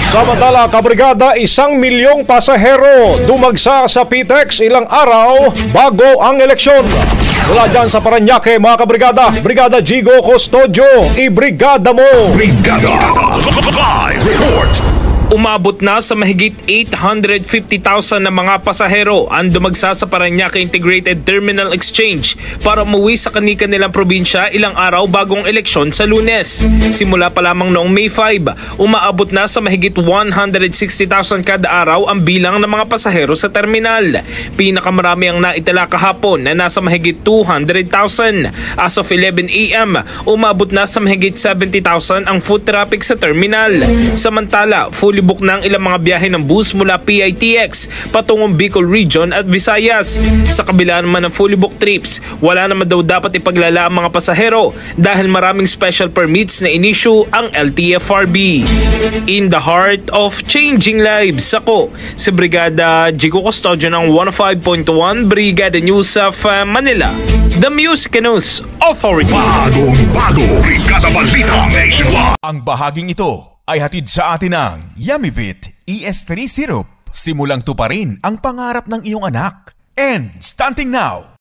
Samantala, kabrigada, 1,000,000 pasahero dumagsa sa PTEX ilang araw bago ang eleksyon. Mula dyan sa Parañaque, mga kabrigada, Brigada Jigo Custodio, ibrigada mo! Brigada! Live report! Umabot na sa mahigit 850,000 na mga pasahero ang dumagsa sa Parañaque Integrated Terminal Exchange para umuwi sa kani-kanilang probinsya ilang araw bagong eleksyon sa Lunes. Simula pa lamang noong May 5, umaabot na sa mahigit 160,000 kada araw ang bilang ng mga pasahero sa terminal. Pinakamarami ang naitala kahapon na nasa mahigit 200,000. As of 11 AM, umabot na sa mahigit 70,000 ang foot traffic sa terminal. Samantala, fully book na ang ilang mga biyahe ng bus mula PITX patungong Bicol Region at Visayas. Sa kabila naman ng fully book trips, wala naman daw dapat ipaglala ang mga pasahero dahil maraming special permits na inisyu ang LTFRB. In the heart of changing lives, ako si Brigada Jigo Custodio ng 105.1 Brigada News of Manila, the Music News Authority. Bagong-bago, Brigada Balita Nationwide. Ang bahaging ito ay hatid sa atin ng Yummy-Vit ES3 Syrup. Simulang tuparin ang pangarap ng iyong anak. And starting now,